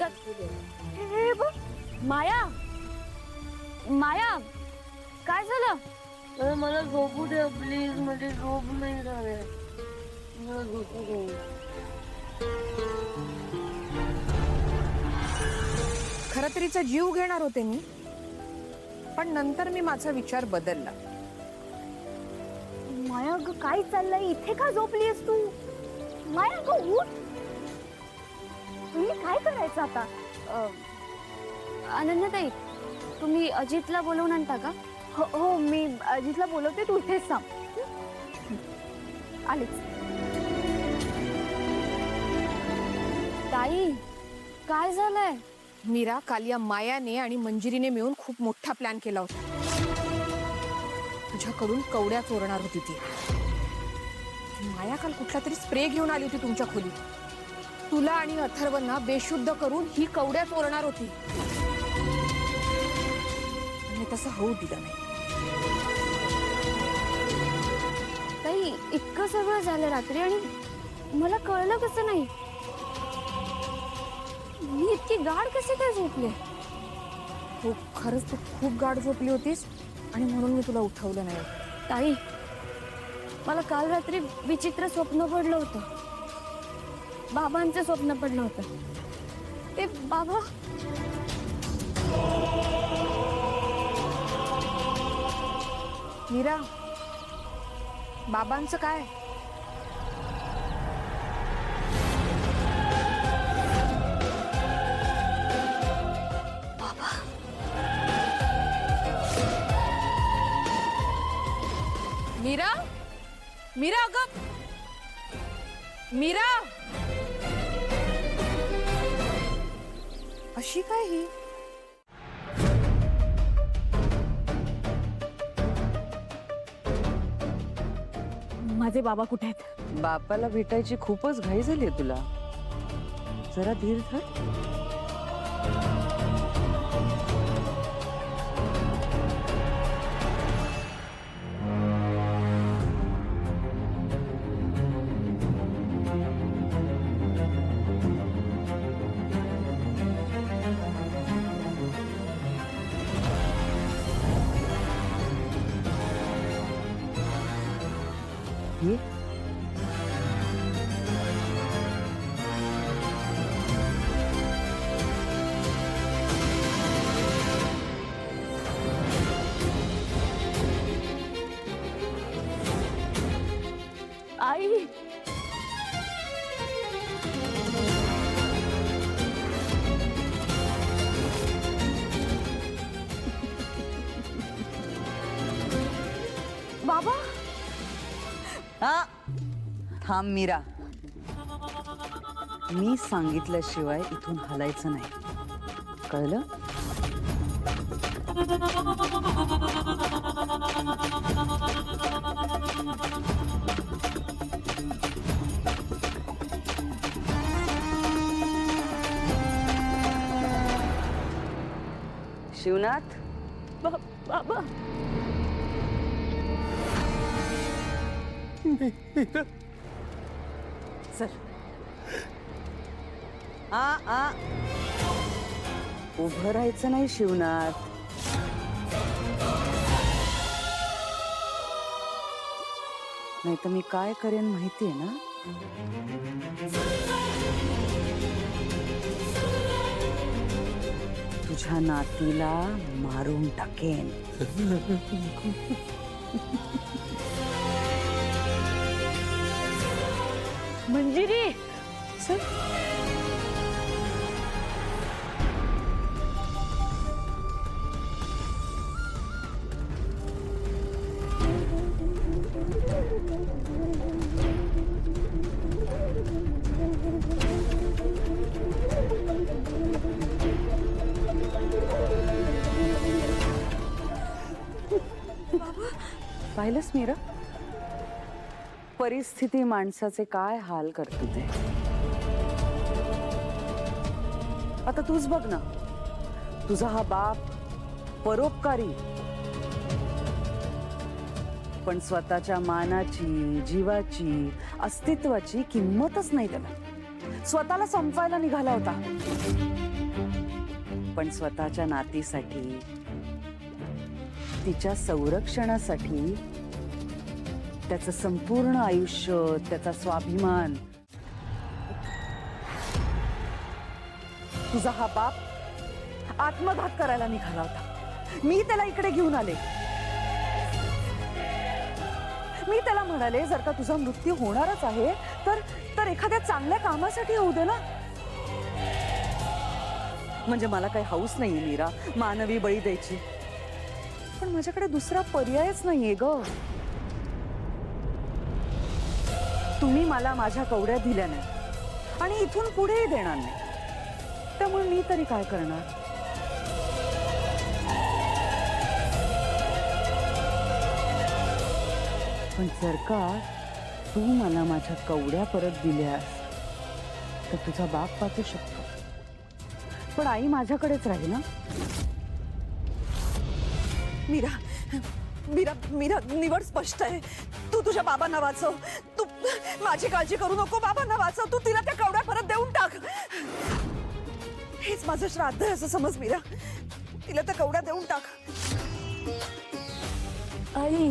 हे बघ माया, माया काय झालं? मला झोपू दे प्लीज, म्हणजे झोप नाही झाले. मला झोपू दे. खरं तर हिचा जीव घेणार होते मी, पण नंतर मी माझा विचार बदलला. माया ग काय चाललंय? इथे का झोपलीस तू? माया ग उठ. तुम्ही काय करायचं आता? अनन्याताई, तुम्ही अजितला बोलवून आणता का? हो हो, मी अजितला बोलवते, तू इथेच थांब. आलीच. ताई, काय झालंय? मीरा, काल या मायाने आणि मंजिरीने मिळून खूप मोठा प्लॅन केला होता. तुझ्याकडून कवड्या चोरणार होती ती. माया काल कुठला तरी स्प्रे घेऊन आली होती तुमच्या खोलीत. तुला आणि अथर्वना बेशुद्ध करून ही कवड्या चोरणार होती. आणि तसं होऊ दिलं नाही. ताई, इतकं सगळं झालं रात्री आणि मला कळलं कसं नाही? मी इतकी गाढ कसे काय झोपले? हो, खरंच तू खूप गाढ झोपली होतीस आणि म्हणून मी तुला उठवलं नाही. ताई, मला काल रात्री विचित्र स्वप्न पडलं होतं. बाबांचं स्वप्न पडलं होतं. ते बाबा मीरा, बाबांचं काय? मीरा, मीरा, अगं मीरा, अशी काय ही? माझे बाबा कुठे आहेत? बापाला भेटायची खूपच घाई झाली तुला. जरा धीर धर. ये. आई, बाबा. हा, थांब मीरा. मी सांगितल्याशिवाय इथून हलायचं नाही, कळलं? शिवनाथ. बाबा, सर. उभं राहायचं नाही शिवनाथ. नाही तर मी काय करेन माहितीये ना? तुझ्या नातीला मारून टाकेन. मंजिरी. सर. पाहिलंस मीरा, परिस्थिती माणसाचे काय हाल करते ते. आता तूच बघ ना, तुझा हा बाप परोपकारी, पण स्वतःच्या मानाची, जीवाची, अस्तित्वाची किंमतच नाही त्याला. स्वतःला संपवायला निघाला होता. पण स्वतःच्या नातीसाठी, तिच्या संरक्षणासाठी त्याचं संपूर्ण आयुष्य, त्याचा स्वाभिमान, तुझा हा बाप आत्मघात करायला निघाला होता. मी त्याला इकडे घेऊन आले. मी त्याला म्हणाले, जर का तुझा मृत्यू होणारच आहे तर एखाद्या चांगल्या कामासाठी होऊ दे ना. म्हणजे मला काही हौस नाहीये मीरा मानवी बळी द्यायची, पण माझ्याकडे दुसरा पर्यायच नाहीये ग. तुम्ही मला माझ्या कवड्या दिल्या नाही आणि इथून पुढेही देणार नाही, त्यामुळे मी तरी काय करणार. पण जर का तू मला माझ्या कवड्या परत दिल्यास तर तुझा बाप वाचू शकतो, पण आई माझ्याकडेच राहील ना. मीरा मीरा मीरा निवड स्पष्ट आहे. तू तुझ्या बाबांना वाचव. तू माझी काळजी करू नको. बाबांना वाचव. तू तिला त्या कवड्या परत देऊन टाक. हेच माझं श्राद्ध आहे असं समज मीरा. तिला त्या कवड्या देऊन टाक. आई